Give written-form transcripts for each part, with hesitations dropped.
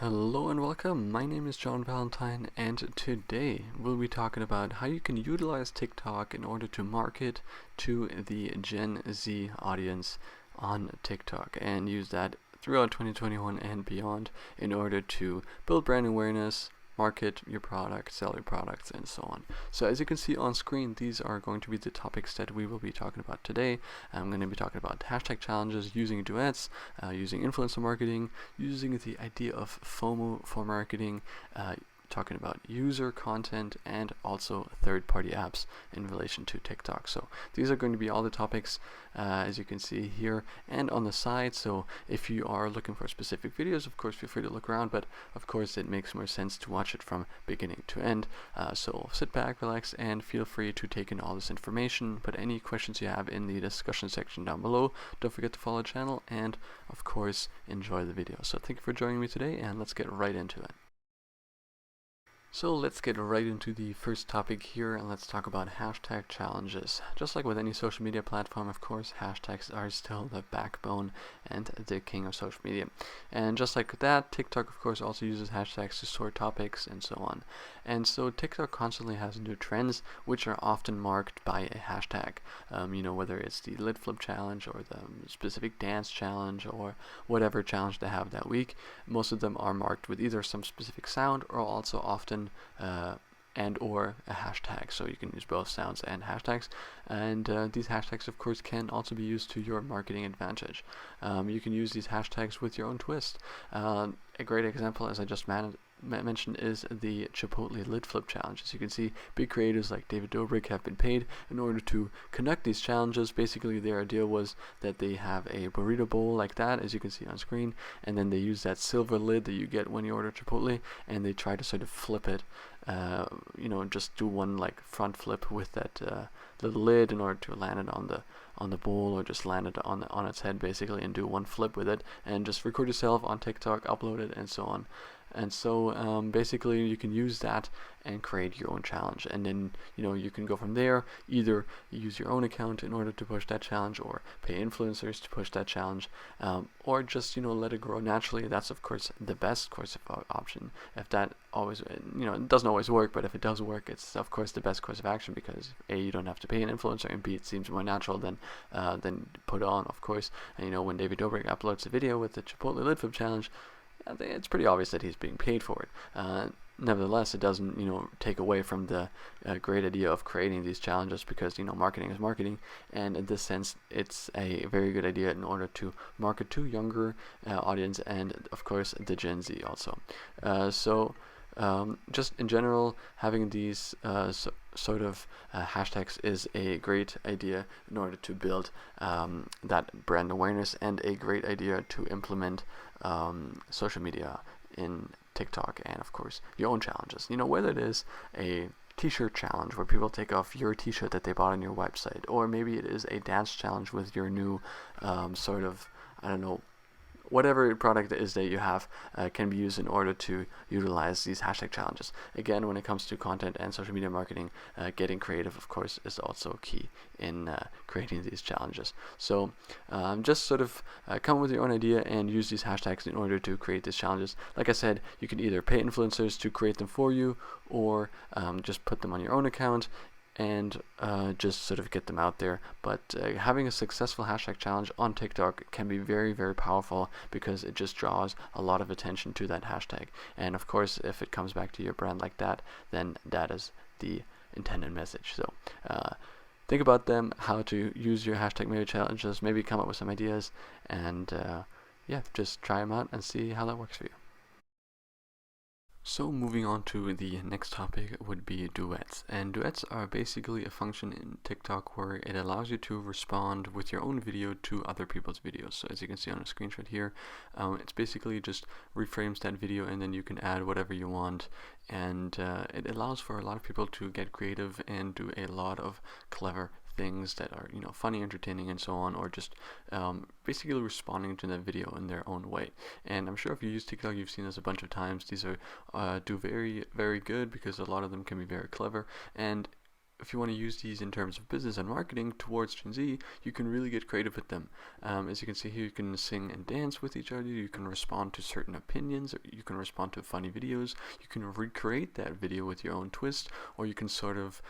Hello and welcome. My name is John Valentine, and today we'll be talking about how you can utilize TikTok in order to market to the Gen Z audience on TikTok and use that throughout 2021 and beyond in order to build brand awareness, market your product, sell your products, and so on. So as you can see on screen, these are going to be the topics that we will be talking about today. I'm going to be talking about hashtag challenges, using duets, using influencer marketing, using the idea of FOMO for marketing, talking about user content, and also third-party apps in relation to TikTok. So these are going to be all the topics as you can see here and on the side. So if you are looking for specific videos, of course feel free to look around, but of course it makes more sense to watch it from beginning to end. So sit back, relax, and feel free to take in all this information. Put any questions you have in the discussion section down below. Don't forget to follow the channel, and of course enjoy the video. So thank you for joining me today, and let's get right into it. So let's get right into the first topic here, and let's talk about hashtag challenges. Just like with any social media platform, of course, hashtags are still the backbone and the king of social media. And just like that, TikTok, of course, also uses hashtags to sort topics and so on. And so TikTok constantly has new trends, which are often marked by a hashtag. Whether it's the lid flip challenge or the specific dance challenge or whatever challenge they have that week, most of them are marked with either some specific sound or also often and or a hashtag. So you can use both sounds and hashtags, and these hashtags of course can also be used to your marketing advantage. You can use these hashtags with your own twist. A great example, as I just mentioned, is the Chipotle lid flip challenge. As you can see, big creators like David Dobrik have been paid in order to conduct these challenges. Basically, their idea was that they have a burrito bowl like that, as you can see on screen, and then they use that silver lid that you get when you order Chipotle, and they try to sort of flip it, just do one like front flip with that little lid in order to land it on the bowl, or just land it on its head basically, and do one flip with it, and just record yourself on TikTok, upload it, and so on. And so basically you can use that and create your own challenge, and then you can go from there. Either use your own account in order to push that challenge, or pay influencers to push that challenge, or just let it grow naturally. That's of course the best course of option. If that always it doesn't always work, but if it does work, it's of course the best course of action, because A, you don't have to pay an influencer, and B, it seems more natural than put on, of course. And when David Dobrik uploads a video with the Chipotle lid flip challenge, I think it's pretty obvious that he's being paid for it. Nevertheless, it doesn't take away from the great idea of creating these challenges, because marketing is marketing, and in this sense it's a very good idea in order to market to younger audience, and of course the Gen Z also. Just in general, having these sort of hashtags is a great idea in order to build that brand awareness, and a great idea to implement social media in TikTok, and of course your own challenges. Whether it is a t-shirt challenge where people take off your t-shirt that they bought on your website, or maybe it is a dance challenge with your new whatever product it is that you have, can be used in order to utilize these hashtag challenges. Again, when it comes to content and social media marketing, getting creative, of course, is also key in creating these challenges. So just sort of come with your own idea and use these hashtags in order to create these challenges. Like I said, you can either pay influencers to create them for you, or just put them on your own account and just sort of get them out there. But having a successful hashtag challenge on TikTok can be very, very powerful, because it just draws a lot of attention to that hashtag. And of course, if it comes back to your brand like that, then that is the intended message. So think about them, how to use your hashtag maybe challenges, maybe come up with some ideas, and just try them out and see how that works for you. So moving on to the next topic would be duets. And duets are basically a function in TikTok where it allows you to respond with your own video to other people's videos. So as you can see on a screenshot here, it's basically just reframes that video, and then you can add whatever you want. And it allows for a lot of people to get creative and do a lot of clever things that are funny, entertaining, and so on, or just basically responding to the video in their own way. And I'm sure if you use TikTok, you've seen this a bunch of times. These are do very, very good, because a lot of them can be very clever, and if you want to use these in terms of business and marketing towards Gen Z, you can really get creative with them. As you can see here, you can sing and dance with each other, you can respond to certain opinions, or you can respond to funny videos, you can recreate that video with your own twist, or you can sort of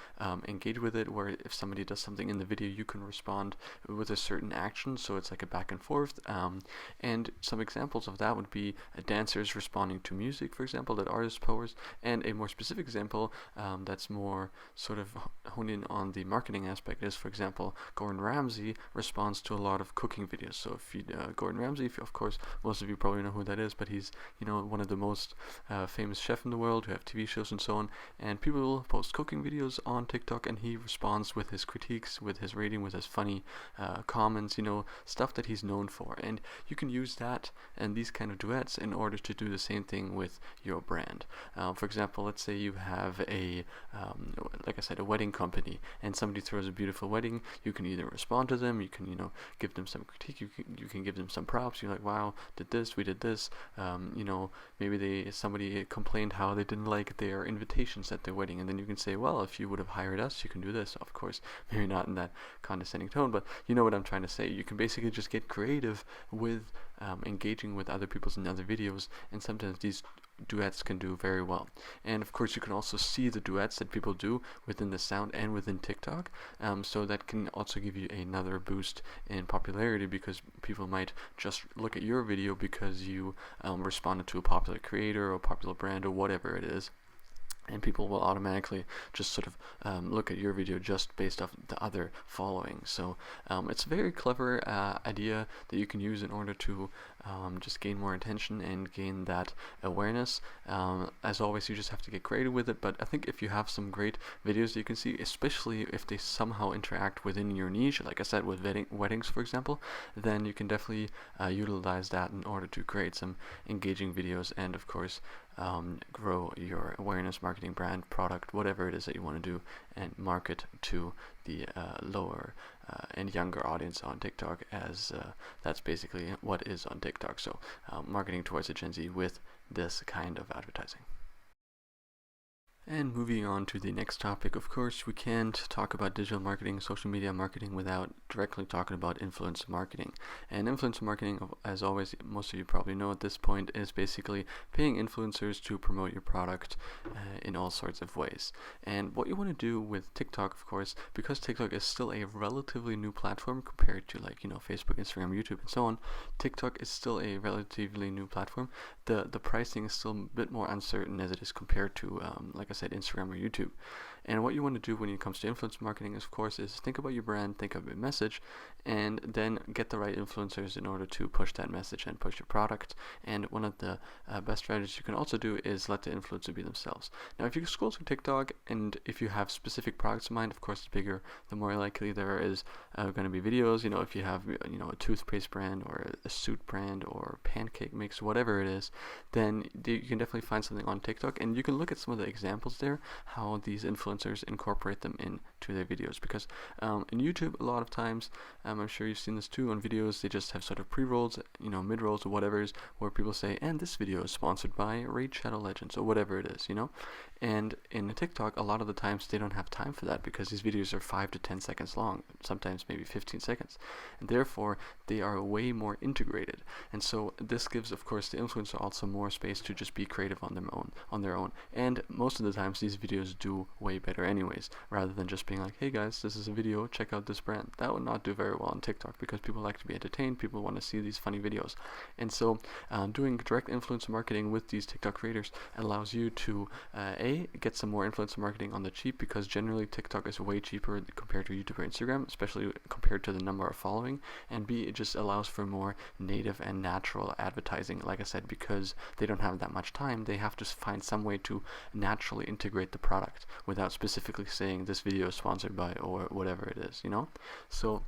engage with it, where if somebody does something in the video, you can respond with a certain action, so it's like a back and forth. And some examples of that would be dancers responding to music, for example, that artists post, and a more specific example that's more sort of hone in on the marketing aspect is, for example, Gordon Ramsay responds to a lot of cooking videos. So if you Gordon Ramsay, of course, most of you probably know who that is, but he's one of the most famous chefs in the world who have TV shows and so on. And people will post cooking videos on TikTok, and he responds with his critiques, with his rating, with his funny comments, stuff that he's known for. And you can use that and these kind of duets in order to do the same thing with your brand. For example, let's say you have like I said, a wedding company, and somebody throws a beautiful wedding. You can either respond to them, you can give them some critique, you can give them some props. You're like, wow, we did this. Maybe somebody complained how they didn't like their invitations at their wedding, and then you can say, well, if you would have hired us, you can do this. Of course, maybe not in that condescending tone, but you know what I'm trying to say. You can basically just get creative with engaging with other people's and other videos, and sometimes these duets can do very well. And of course, you can also see the duets that people do within the sound and within TikTok, so that can also give you another boost in popularity, because people might just look at your video because you responded to a popular creator or popular brand or whatever it is. And people will automatically just sort of look at your video just based off the other following. So it's a very clever idea that you can use in order to just gain more attention and gain that awareness. As always, you just have to get creative with it, but I think if you have some great videos that you can see, especially if they somehow interact within your niche, like I said, with weddings, for example, then you can definitely utilize that in order to create some engaging videos and, of course, grow your awareness, marketing, brand, product, whatever it is that you want to do, and market to the lower and younger audience on TikTok, as that's basically what is on TikTok. So marketing towards the Gen Z with this kind of advertising. And moving on to the next topic, of course, we can't talk about digital marketing, social media marketing without directly talking about influencer marketing. And influencer marketing, as always, most of you probably know at this point, is basically paying influencers to promote your product in all sorts of ways. And what you want to do with TikTok, of course, because TikTok is still a relatively new platform compared to Facebook, Instagram, YouTube, and so on, TikTok is still a relatively new platform. The pricing is still a bit more uncertain as it is compared to, like I said, Instagram or YouTube. And what you want to do when it comes to influence marketing, of course, is think about your brand, think of your message, and then get the right influencers in order to push that message and push your product. And one of the best strategies you can also do is let the influencer be themselves. Now, if you scroll through TikTok, and if you have specific products in mind, of course, the bigger, the more likely there is going to be videos. If you have a toothpaste brand or a suit brand or pancake mix, whatever it is, then you can definitely find something on TikTok, and you can look at some of the examples there, how these influencers incorporate them into their videos. Because in YouTube, a lot of times, I'm sure you've seen this too, on videos, they just have sort of pre-rolls, mid-rolls or whatever, where people say, and this video is sponsored by Raid Shadow Legends or whatever it is, And in TikTok, a lot of the times they don't have time for that, because these videos are 5 to 10 seconds long, sometimes maybe 15 seconds. And therefore, they are way more integrated. And so this gives, of course, the influencer also more space to just be creative on their own. And most of the times, these videos do way better anyways, rather than just being like, hey guys, this is a video, check out this brand. That would not do very well on TikTok, because people like to be entertained, people want to see these funny videos. And so doing direct influencer marketing with these TikTok creators allows you to get some more influencer marketing on the cheap, because generally TikTok is way cheaper compared to YouTube or Instagram, especially compared to the number of following, and B, it just allows for more native and natural advertising. Like I said, because they don't have that much time, they have to find some way to naturally integrate the product without specifically saying this video is sponsored by or whatever it is, So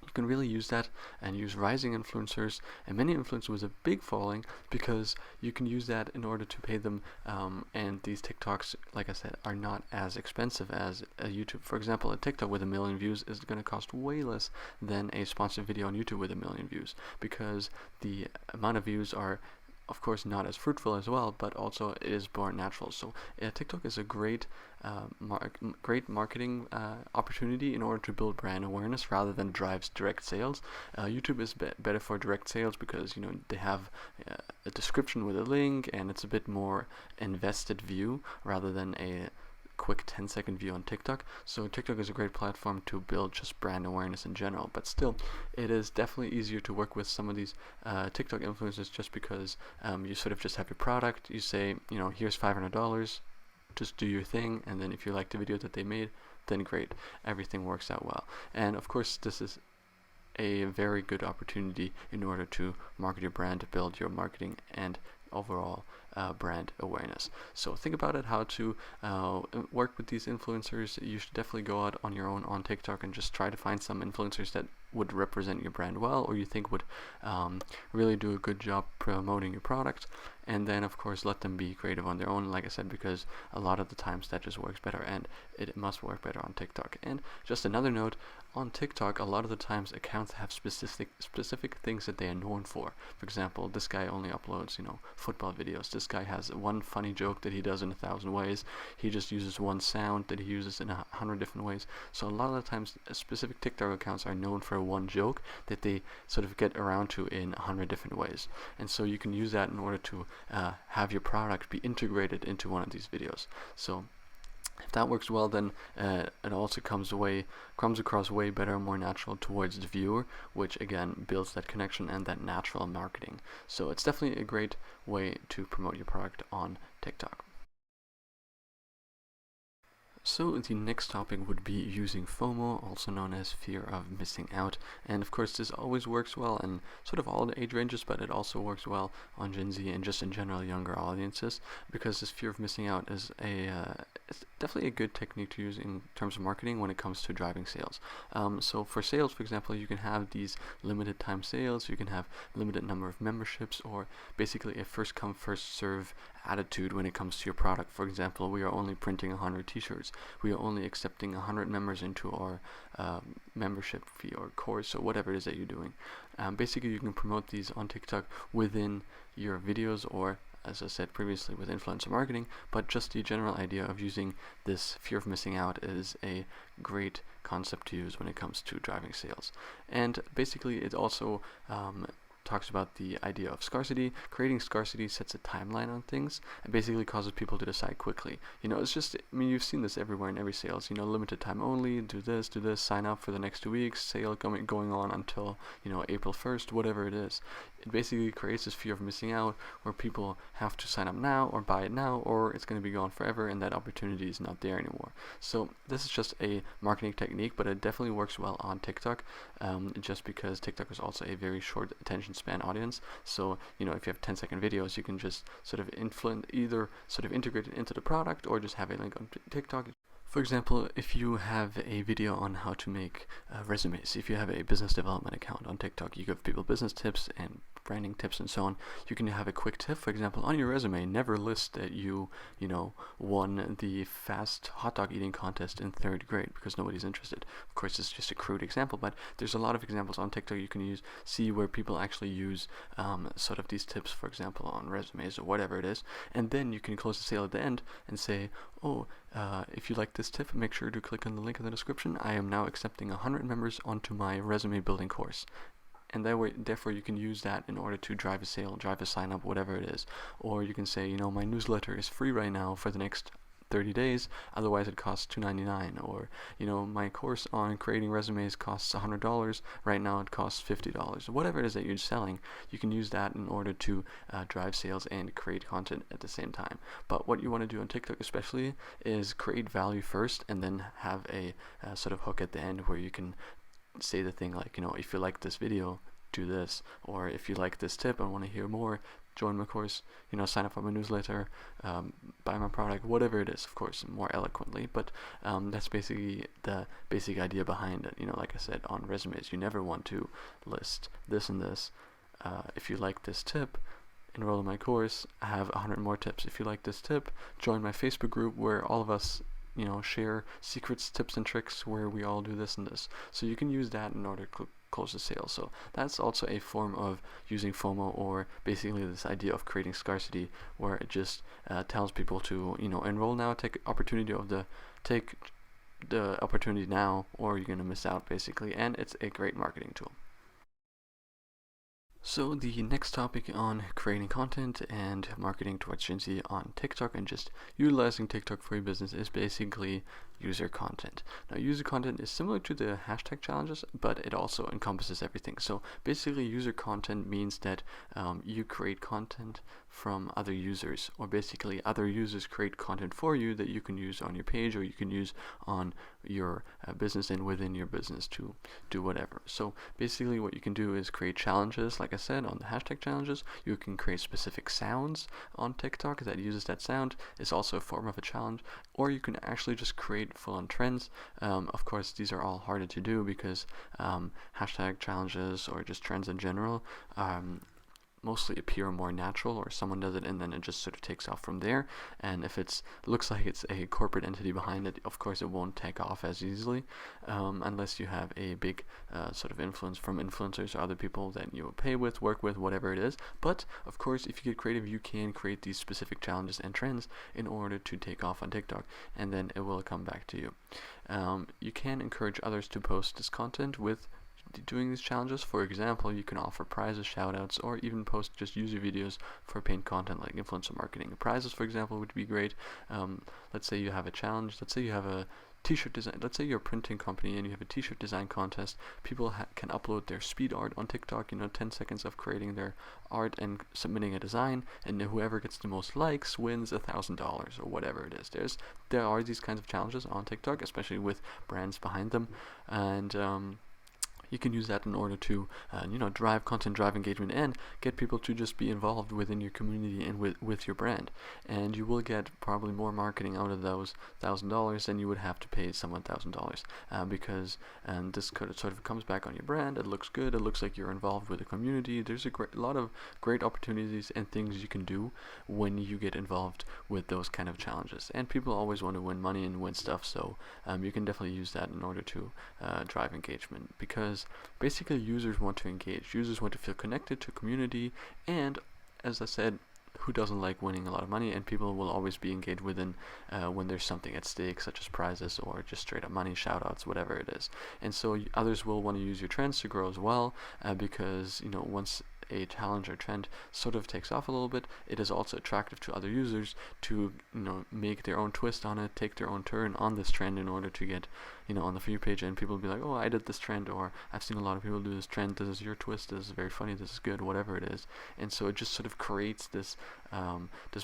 you can really use that and use rising influencers and many influencers with a big following, because you can use that in order to pay them, and these TikToks, like I said, are not as expensive as a YouTube. For example, a TikTok with 1 million views is going to cost way less than a sponsored video on YouTube with 1 million views, because the amount of views are of course not as fruitful as well, but also it is more natural. So TikTok is a great great marketing opportunity in order to build brand awareness rather than drives direct sales. YouTube is better for direct sales because they have a description with a link, and it's a bit more invested view rather than a quick 10-second view on TikTok. So TikTok is a great platform to build just brand awareness in general, but still it is definitely easier to work with some of these TikTok influencers just because you sort of just have your product, you say here's $500, just do your thing, and then if you like the video that they made, then great, everything works out well. And of course this is a very good opportunity in order to market your brand, to build your marketing and overall brand awareness. So think about it, how to work with these influencers. You should definitely go out on your own on TikTok and just try to find some influencers that would represent your brand well, or you think would really do a good job promoting your product, and then of course let them be creative on their own, like I said, because a lot of the times that just works better, and it must work better on TikTok. And just another note, on TikTok a lot of the times accounts have specific things that they are known for. For example, this guy only uploads football videos, this guy has one funny joke that he does in 1,000 ways, he just uses one sound that he uses in 100 different ways. So a lot of the times specific TikTok accounts are known for one joke that they sort of get around to in 100 different ways, and so you can use that in order to have your product be integrated into one of these videos. So if that works well, then it also comes across way better and more natural towards the viewer, which again builds that connection and that natural marketing. So it's definitely a great way to promote your product on TikTok. So the next topic would be using FOMO, also known as fear of missing out. And of course this always works well in sort of all the age ranges, but it also works well on Gen Z and just in general younger audiences, because this fear of missing out is it's definitely a good technique to use in terms of marketing when it comes to driving sales. So for sales, for example, you can have these limited time sales, you can have limited number of memberships, or basically a first come first serve attitude when it comes to your product. For example, we are only printing 100 t-shirts, we are only accepting 100 members into our membership fee or course or whatever it is that you're doing. Basically you can promote these on TikTok within your videos, or as I said previously with influencer marketing, but just the general idea of using this fear of missing out is a great concept to use when it comes to driving sales. And basically it also talks about the idea of scarcity. Creating scarcity sets a timeline on things and basically causes people to decide quickly. It's just, you've seen this everywhere in every sales, limited time only, do this, sign up for the next 2 weeks, sale going on until, April 1st, whatever it is. It basically creates this fear of missing out where people have to sign up now or buy it now, or it's going to be gone forever and that opportunity is not there anymore. So this is just a marketing technique, but it definitely works well on TikTok, just because TikTok is also a very short attention span audience. So if you have 10-second videos, you can just sort of either sort of integrate it into the product or just have a link on TikTok. For example, if you have a video on how to make resumes, if you have a business development account on TikTok, you give people business tips and branding tips and so on, you can have a quick tip. For example, on your resume, never list that you won the fast hot dog eating contest in 3rd grade, because nobody's interested. Of course, it's just a crude example, but there's a lot of examples on TikTok you can see where people actually use sort of these tips, for example, on resumes or whatever it is, and then you can close the sale at the end and say, if you like this tip, make sure to click on the link in the description. I am now accepting 100 members onto my resume building course. And therefore you can use that in order to drive a sale, drive a sign up, whatever it is. Or you can say, my newsletter is free right now for the next 30 days, otherwise it costs $2.99. Or my course on creating resumes costs $100, right now it costs $50. Whatever it is that you're selling, you can use that in order to drive sales and create content at the same time. But what you want to do on TikTok especially is create value first and then have a sort of hook at the end where you can say the thing like, if you like this video, do this, or if you like this tip and want to hear more, join my course, sign up for my newsletter, buy my product, whatever it is, of course, more eloquently. But that's basically the basic idea behind it. Like I said, on resumes, you never want to list this and this. If you like this tip, enroll in my course, I have 100 more tips. If you like this tip, join my Facebook group where all of us share secrets, tips, and tricks where we all do this and this. So you can use that in order closes sales. So that's also a form of using FOMO, or basically this idea of creating scarcity, where it just tells people to enroll now, take the opportunity now, or you're going to miss out basically. And it's a great marketing tool. So the next topic on creating content and marketing towards Gen Z on TikTok and just utilizing TikTok for your business is basically user content. Now, user content is similar to the hashtag challenges, but it also encompasses everything. So basically, user content means that you create content from other users, or basically other users create content for you that you can use on your page, or you can use on your business and within your business to do whatever. So basically what you can do is create challenges. Like I said, on the hashtag challenges, you can create specific sounds on TikTok that uses that sound. It's also a form of a challenge. Or you can actually just create full-on trends. Of course, these are all harder to do because hashtag challenges or just trends in general mostly appear more natural, or someone does it and then it just sort of takes off from there. And if it looks like it's a corporate entity behind it, of course it won't take off as easily unless you have a big sort of influence from influencers or other people that you will pay with, work with, whatever it is. But of course, if you get creative, you can create these specific challenges and trends in order to take off on TikTok, and then it will come back to you. You can encourage others to post this content with doing these challenges. For example, you can offer prizes, shoutouts, or even post just user videos for paid content like influencer marketing. Prizes, for example, would be great. Let's say you have a challenge. Let's say you have a t-shirt design. Let's say you're a printing company and you have a t-shirt design contest. People can upload their speed art on TikTok, 10 seconds of creating their art and submitting a design, and whoever gets the most likes wins $1,000 or whatever it is. There are these kinds of challenges on TikTok, especially with brands behind them, and you can use that in order to drive content, drive engagement, and get people to just be involved within your community and with your brand. And you will get probably more marketing out of those $1,000 than you would have to pay someone $1,000 because this sort of comes back on your brand. It looks good. It looks like you're involved with the community. There's a lot of great opportunities and things you can do when you get involved with those kind of challenges. And people always want to win money and win stuff, so you can definitely use that in order to drive engagement, because basically users want to engage. Users want to feel connected to community, and as I said, who doesn't like winning a lot of money? And people will always be engaged within when there's something at stake, such as prizes or just straight up money, shoutouts, whatever it is. And so others will want to use your trends to grow as well, because once a challenge or trend sort of takes off a little bit, it is also attractive to other users to make their own twist on it, take their own turn on this trend in order to get on the For You page, and people will be like, oh, I did this trend, or I've seen a lot of people do this trend, this is your twist, this is very funny, this is good, whatever it is. And so it just sort of creates this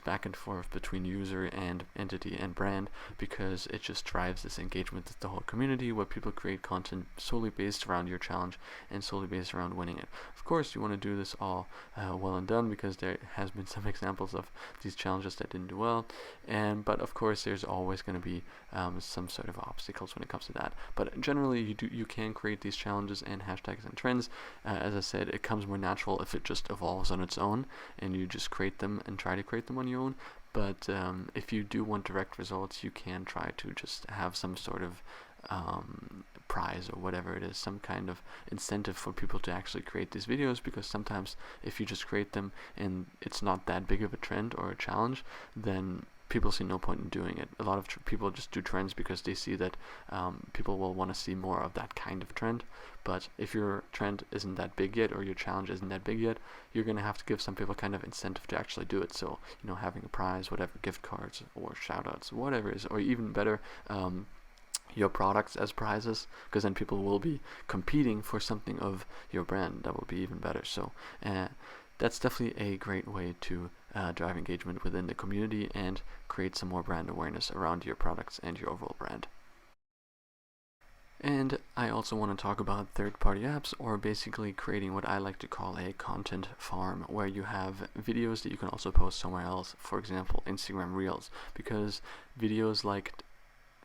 back and forth between user and entity and brand, because it just drives this engagement with the whole community, where people create content solely based around your challenge and solely based around winning it. Of course, you want to do this all well and done, because there has been some examples of these challenges that didn't do well, but of course there's always going to be some sort of obstacles when it comes to that. But generally you can create these challenges and hashtags and trends. As I said, it comes more natural if it just evolves on its own and you just create them and try to create them on your own. But if you do want direct results, you can try to just have some sort of prize or whatever it is, some kind of incentive for people to actually create these videos, because sometimes if you just create them and it's not that big of a trend or a challenge, then people see no point in doing it. A lot of people just do trends because they see that people will want to see more of that kind of trend. But if your trend isn't that big yet, or your challenge isn't that big yet, you're going to have to give some people kind of incentive to actually do it. So having a prize, whatever, gift cards or shoutouts, whatever it is, or even better, your products as prizes, because then people will be competing for something of your brand. That will be even better. So that's definitely a great way to drive engagement within the community and create some more brand awareness around your products and your overall brand. And I also want to talk about third-party apps, or basically creating what I like to call a content farm, where you have videos that you can also post somewhere else, for example Instagram Reels, because videos like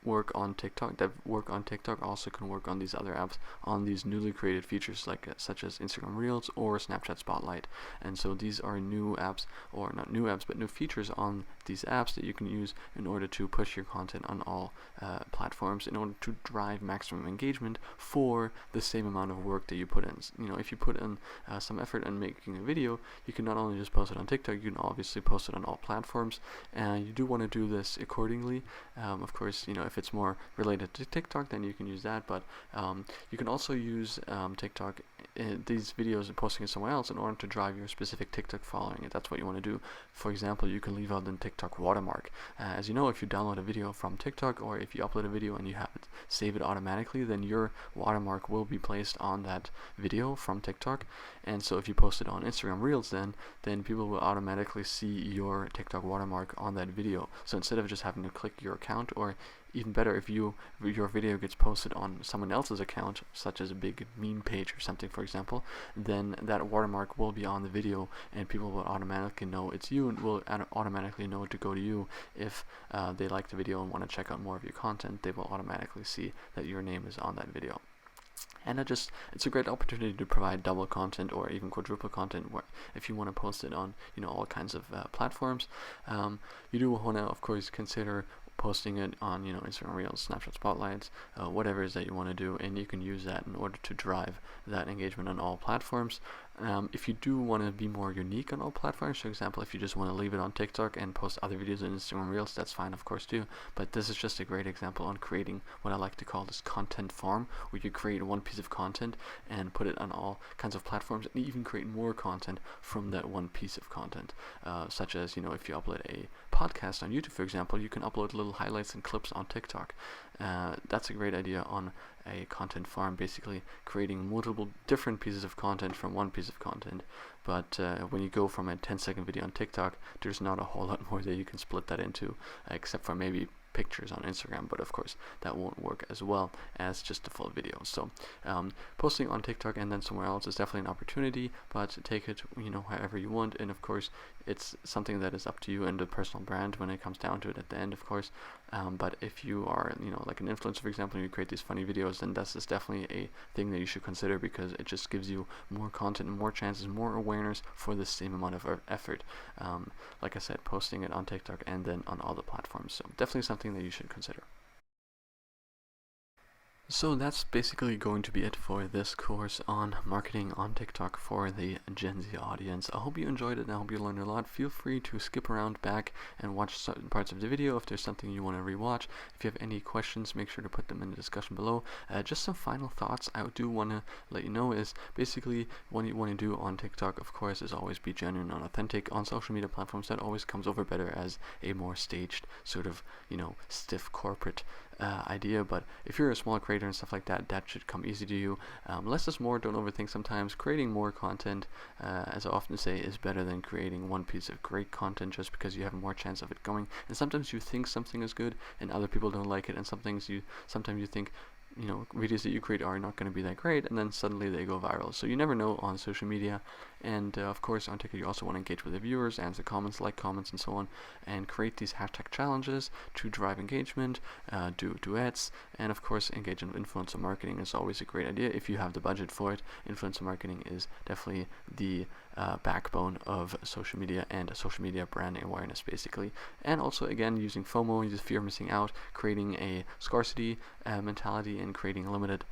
work on TikTok also can work on these other apps, on these newly created features like such as Instagram Reels or Snapchat Spotlight. And so these are new apps, or not new apps, but new features on these apps that you can use in order to push your content on all platforms in order to drive maximum engagement for the same amount of work that you put in. If you put in some effort in making a video, you can not only just post it on TikTok, you can obviously post it on all platforms, and you do want to do this accordingly. Of course, if it's more related to TikTok, then you can use that, but you can also use TikTok, these videos, and posting it somewhere else in order to drive your specific TikTok following, if that's what you want to do. For example, you can leave out the TikTok watermark. As you know, if you download a video from TikTok, or if you upload a video and you have it save it automatically, then your watermark will be placed on that video from TikTok. And so if you post it on Instagram Reels, then people will automatically see your TikTok watermark on that video. So instead of just having to click your account, or even better, if your video gets posted on someone else's account, such as a big meme page or something, for example, then that watermark will be on the video, and people will automatically know it's you, and will automatically know to go to you if they like the video and want to check out more of your content. They will automatically see that your name is on that video. And it's a great opportunity to provide double content or even quadruple content, where if you want to post it on all kinds of platforms. You do want to, of course, consider posting it on Instagram Reels, Snapchat Spotlights, whatever it is that you want to do, and you can use that in order to drive that engagement on all platforms. If you do want to be more unique on all platforms, for example, if you just want to leave it on TikTok and post other videos on Instagram Reels, that's fine, of course, too. But this is just a great example on creating what I like to call this content farm, where you create one piece of content and put it on all kinds of platforms, and even create more content from that one piece of content. Such as, if you upload a podcast on YouTube, for example, you can upload little highlights and clips on TikTok. That's a great idea on a content farm, basically creating multiple different pieces of content from one piece of content. But when you go from a 10-second video on TikTok, there's not a whole lot more that you can split that into, except for maybe pictures on Instagram, but of course that won't work as well as just a full video. So posting on TikTok and then somewhere else is definitely an opportunity, but take it however you want. And of course it's something that is up to you and the personal brand when it comes down to it at the end, of course. But if you are like an influencer, for example, and you create these funny videos, then this is definitely a thing that you should consider, because it just gives you more content, more chances, more awareness for the same amount of effort. Like I said, posting it on TikTok and then on all the platforms. So definitely something that you should consider. So that's basically going to be it for this course on marketing on TikTok for the Gen Z audience. I hope you enjoyed it and I hope you learned a lot. Feel free to skip around back and watch certain parts of the video if there's something you want to rewatch. If you have any questions, make sure to put them in the discussion below. Just some final thoughts I do want to let you know is basically what you want to do on TikTok, of course, is always be genuine and authentic. On social media platforms, that always comes over better as a more staged, sort of, stiff corporate idea. But if you're a small creator and stuff like that, that should come easy to you. Less is more. Don't overthink sometimes. Creating more content, as I often say, is better than creating one piece of great content just because you have more chance of it going. And sometimes you think something is good and other people don't like it, and sometimes you think videos that you create are not going to be that great, and then suddenly they go viral. So you never know on social media. And of course on TikTok you also want to engage with the viewers, answer comments, like comments, and so on, and create these hashtag challenges to drive engagement, do duets, and of course engage in influencer marketing is always a great idea if you have the budget for it. Influencer marketing is definitely the backbone of social media and social media brand awareness, basically. And also, again, using FOMO, the fear of missing out, creating a scarcity mentality, and creating limited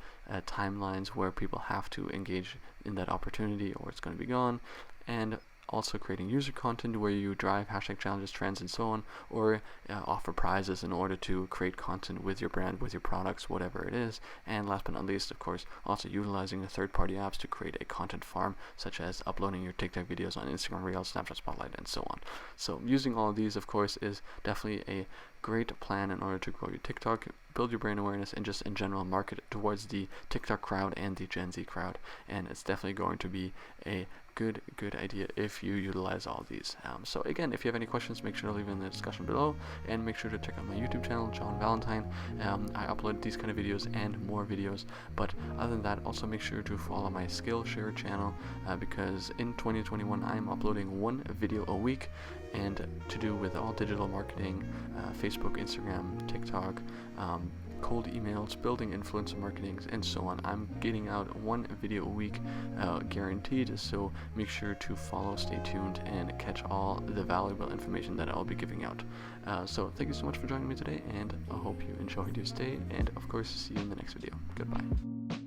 timelines where people have to engage in that opportunity or it's going to be gone. And also creating user content where you drive hashtag challenges, trends, and so on, or offer prizes in order to create content with your brand, with your products, whatever it is. And last but not least, of course, also utilizing the third-party apps to create a content farm, such as uploading your TikTok videos on Instagram Reels, Snapchat Spotlight, and so on. So using all of these, of course, is definitely a great plan in order to grow your TikTok, build your brand awareness, and just in general market towards the TikTok crowd and the Gen Z crowd. And it's definitely going to be a good idea if you utilize all these. So again, if you have any questions, make sure to leave them in the discussion below, and make sure to check out my YouTube channel, John Valentine. I upload these kind of videos and more videos, but other than that, also make sure to follow my Skillshare channel, because in 2021 I'm uploading one video a week, and to do with all digital marketing, Facebook, Instagram, TikTok, cold emails, building influencer marketing, and so on. I'm getting out one video a week, guaranteed, so make sure to follow, stay tuned, and catch all the valuable information that I'll be giving out. So thank you so much for joining me today, and I hope you enjoyed your stay, and of course see you in the next video. Goodbye.